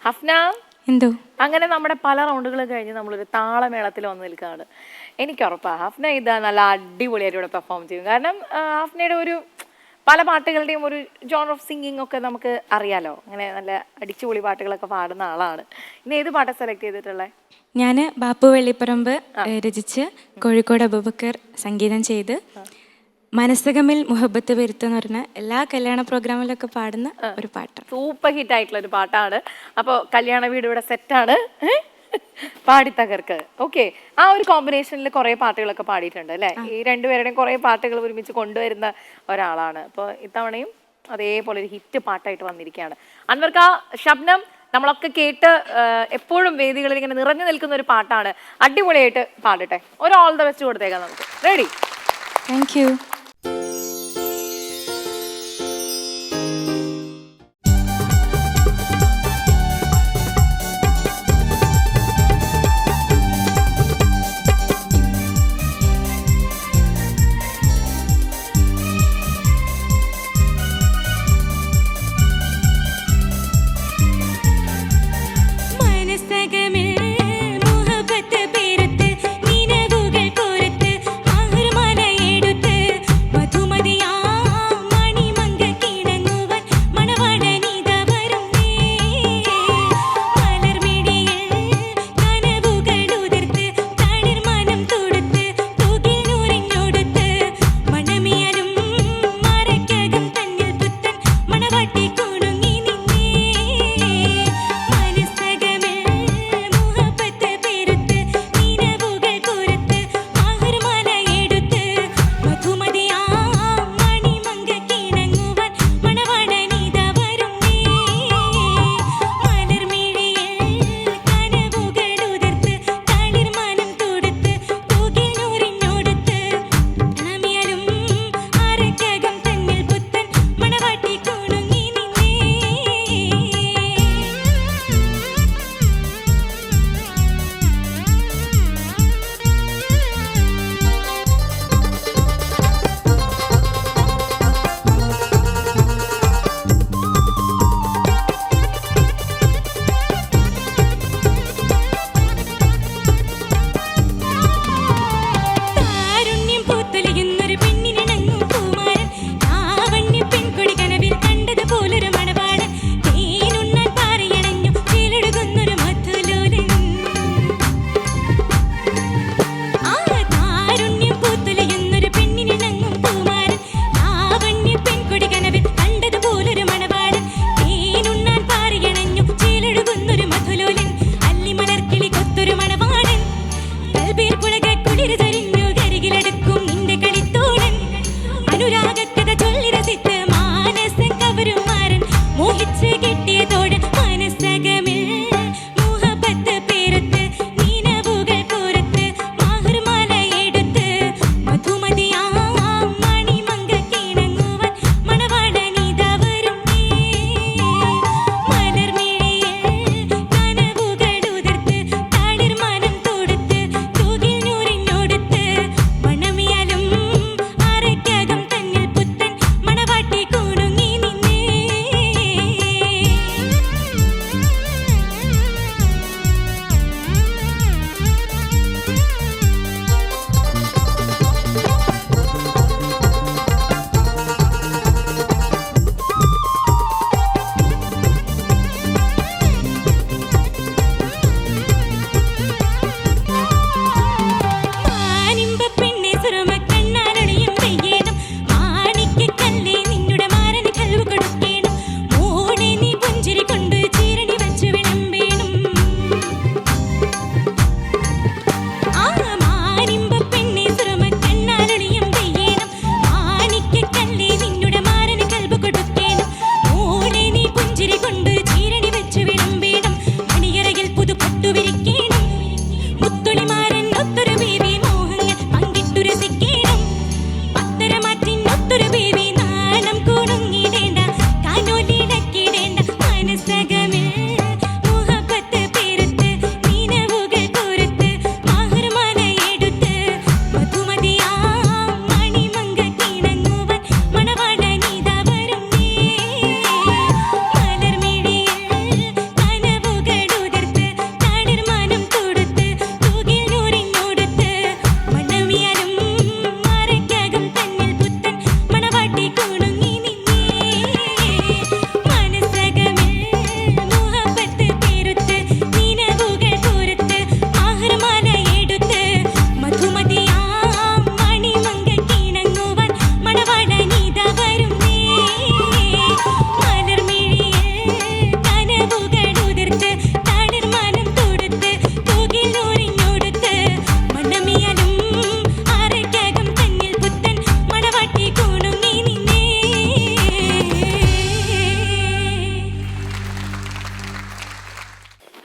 ഹഫ്ന എന്തോ അങ്ങനെ നമ്മുടെ പല റൗണ്ടുകൾ കഴിഞ്ഞ് നമ്മളൊരു താളമേളത്തിൽ വന്ന് നിൽക്കുകയാണ്. എനിക്ക് ഉറപ്പാണ് ഹഫ്ന ഇത് നല്ല അടിപൊളിയായിട്ട് ഇവിടെ പെർഫോം ചെയ്യും. കാരണം ഹഫ്നയുടെ ഒരു പല പാട്ടുകളുടെയും ഒരു ജോണർ ഓഫ് സിംഗിങ് ഒക്കെ നമുക്ക് അറിയാലോ. അങ്ങനെ നല്ല അടിച്ചുപൊളി പാട്ടുകളൊക്കെ പാടുന്ന ആളാണ്. ഇന്ന് ഏത് പാട്ടാണ് സെലക്ട് ചെയ്തിട്ടുള്ളത്? ഞാൻ ബാപ്പു വെള്ളിപ്പറമ്പ് രചിച്ച് കോഴിക്കോട് അബൂബക്കർ സംഗീതം ചെയ്ത് മനസ്സകമിൽ മുഹബത്ത് വരുത്ത് എന്ന് പറഞ്ഞ എല്ലാ കല്യാണ പ്രോഗ്രാമിലൊക്കെ പാടുന്ന ഒരു പാട്ട്. സൂപ്പർ ഹിറ്റ് ആയിട്ടുള്ള ഒരു പാട്ടാണ്. അപ്പോൾ കല്യാണ വീട് ഇവിടെ സെറ്റാണ്, പാടി തകർക്ക്. ഓക്കെ, ആ ഒരു കോമ്പിനേഷനിൽ കുറേ പാട്ടുകളൊക്കെ പാടിയിട്ടുണ്ട് അല്ലേ? ഈ രണ്ടുപേരുടെയും കുറേ പാട്ടുകൾ ഒരുമിച്ച് കൊണ്ടുവരുന്ന ഒരാളാണ്. അപ്പോൾ ഇത്തവണയും അതേപോലെ ഒരു ഹിറ്റ് പാട്ടായിട്ട് വന്നിരിക്കുകയാണ്. അൻവർക്ക, ഷബ്നം നമ്മളൊക്കെ കേട്ട് എപ്പോഴും വേദികളിൽ ഇങ്ങനെ നിറഞ്ഞു നിൽക്കുന്ന ഒരു പാട്ടാണ്. അടിപൊളിയായിട്ട് പാടട്ടെ. ഒരു ഓൾ ദ ബെസ്റ്റ് കൊടുത്തേക്കാം നമുക്ക്. റെഡി? Thank you.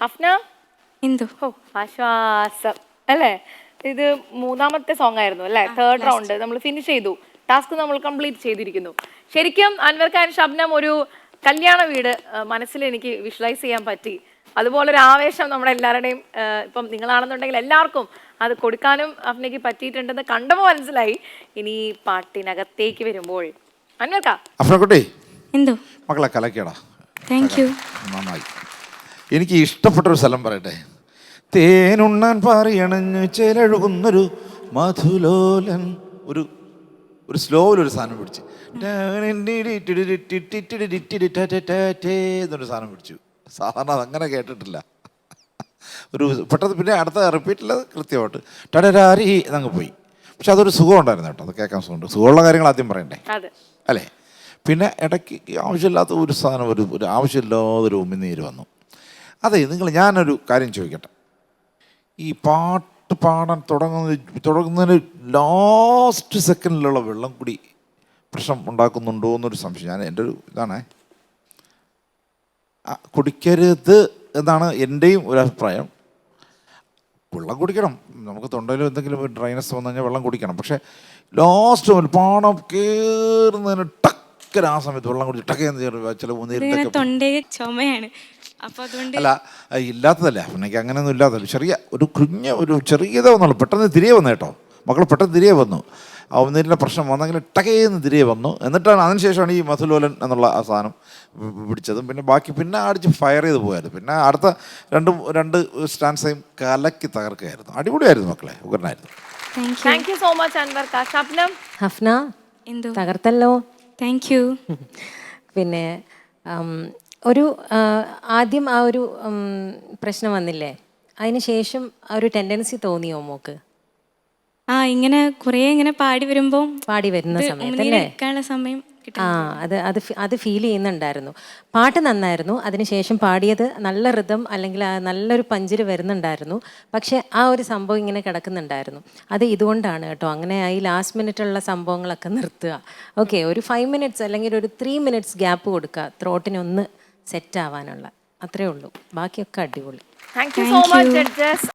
അഫ്ന എന്തു ഓ ആശ്വാസം അല്ലേ? ഇത് മൂന്നാമത്തെ സോങ് ആയിരുന്നു അല്ലേ? തേർഡ് റൗണ്ട് നമ്മൾ ഫിനിഷ് ചെയ്തു, ടാസ്ക് നമ്മൾ കംപ്ലീറ്റ് ചെയ്തിരിക്കുന്നു. ശരിക്കും അൻവർ ഖാൻ, ഷബ്നം, ഒരു കല്യാണ വീട് മനസ്സിൽ എനിക്ക് വിഷ്വലൈസ് ചെയ്യാൻ പറ്റി. അതുപോലെ ഒരു ആവേശം നമ്മുടെ എല്ലാവരുടെയും ഇപ്പം നിങ്ങളാണെന്നുണ്ടെങ്കിൽ എല്ലാവർക്കും അത് കൊടുക്കാനും അഫ്നയ്ക്ക് പറ്റിയിട്ടുണ്ടെന്ന് കണ്ടപ്പോൾ മനസ്സിലായി. ഇനി പാട്ടിനകത്തേക്ക് വരുമ്പോൾ അൻവർക്ക അഫ്നക്കുട്ടി എന്തോ മക്കളെ കലക്കിയടാ, താങ്ക് യു. നന്നായി. എനിക്ക് ഇഷ്ടപ്പെട്ടൊരു സ്ഥലം പറയട്ടെ. തേനുണ്ണാൻ പാറിയണഞ്ഞ് ചേലഴുകുന്നൊരു മധുലോലൻ, ഒരു ഒരു സ്ലോയിലൊരു സാധനം പിടിച്ച് എന്നൊരു സാധനം പിടിച്ചു. സാധാരണ അതങ്ങനെ കേട്ടിട്ടില്ല. ഒരു പെട്ടെന്ന് പിന്നെ അടുത്ത റിപ്പീറ്റില്ല, കൃത്യമായിട്ട് ടടരാരി എന്നങ്ങ് പോയി. പക്ഷെ അതൊരു സുഖം ഉണ്ടായിരുന്നു കേട്ടോ, അത് കേൾക്കാൻ സുഖമുണ്ട്. സുഖമുള്ള കാര്യങ്ങൾ ആദ്യം പറയണ്ടേ അല്ലേ? പിന്നെ ഇടയ്ക്ക് ആവശ്യമില്ലാത്ത ഒരു സാധനം, ഒരു ആവശ്യമില്ലാതൊരു ഉമിനീര് വന്നു. അതെ, ഞാനൊരു കാര്യം ചോദിക്കട്ടെ. ഈ പാട്ട് പാടാൻ തുടങ്ങുന്നതിന് ലാസ്റ്റ് സെക്കൻഡിലുള്ള വെള്ളം കൂടി പ്രശ്നം ഉണ്ടാക്കുന്നുണ്ടോ എന്നൊരു സംശയം. എൻ്റെ ഒരു ഇതാണേ, കുടിക്കരുത് എന്നാണ് എൻ്റെയും ഒരു അഭിപ്രായം. വെള്ളം കുടിക്കണം, നമുക്ക് തൊണ്ടയിൽ എന്തെങ്കിലും ഡ്രൈനസ് വന്നു കഴിഞ്ഞാൽ വെള്ളം കുടിക്കണം. പക്ഷേ ലാസ്റ്റ് പാടം കയറുന്നതിന് ടക്കര ആ സമയത്ത് വെള്ളം കുടിച്ച് ടക്കേന്ന് ചില തൊണ്ടയിൽ ചുമയാണ്, അപ്പൊ അതുകൊണ്ട് അല്ല ഇല്ലാത്തതല്ലേ എനിക്ക് അങ്ങനെയൊന്നും ഇല്ലാത്തല്ല. ഒരു ചെറിയതെന്നുള്ളു. പെട്ടെന്ന് തിരികെ വന്നു കേട്ടോ, മക്കൾ പെട്ടെന്ന് തിരികെ വന്നു. ആ ഒന്നിൻ്റെ പ്രശ്നം വന്നെങ്കിൽ ടക്കേന്ന് തിരികെ വന്നു. എന്നിട്ടാണ് അതിനുശേഷമാണ് ഈ മധുലോലൻ എന്നുള്ള ആ സാധനം പിടിച്ചതും. പിന്നെ ബാക്കി പിന്നെ അടിച്ച് ഫയർ ചെയ്ത് പോയായിരുന്നു. പിന്നെ അടുത്ത രണ്ട് സ്റ്റാൻസയും കലക്കി തകർക്കുകയായിരുന്നു. അടിപൊളിയായിരുന്നു മക്കളെ, ഉഗ്രനായിരുന്നു. Thank you so much Anwar Khan. Shabnam Hafna എന്തോ തകർത്തല്ലോ. Thank you. പിന്നെ ഒരു ആദ്യം ആ ഒരു പ്രശ്നം വന്നില്ലേ, അതിന് ശേഷം ആ ഒരു ടെൻഡൻസി തോന്നിയോ മോക്ക്? ഇങ്ങനെ കുറേ ഇങ്ങനെ പാടി വരുമ്പോ പാടി വരുന്ന സമയത്തല്ലേ സമയം അത് ഫീൽ ചെയ്യുന്നുണ്ടായിരുന്നു. പാട്ട് നന്നായിരുന്നു, അതിനുശേഷം പാടിയത് നല്ല റിതം അല്ലെങ്കിൽ നല്ലൊരു പഞ്ചിൽ വരുന്നുണ്ടായിരുന്നു. പക്ഷെ ആ ഒരു സംഭവം ഇങ്ങനെ കിടക്കുന്നുണ്ടായിരുന്നു. അത് ഇതുകൊണ്ടാണ് കേട്ടോ. അങ്ങനെ ഈ ലാസ്റ്റ് മിനിറ്റുള്ള സംഭവങ്ങളൊക്കെ നിർത്തുക. ഓക്കെ, ഒരു 5 മിനിറ്റ്സ് അല്ലെങ്കിൽ ഒരു 3 മിനിറ്റ്സ് ഗ്യാപ്പ് കൊടുക്കുക, ത്രോട്ടിനൊന്ന് സെറ്റ് ആവാനുള്ള. അത്രേ ഉള്ളൂ, ബാക്കിയൊക്കെ അടിപൊളി. Thank you so much judges.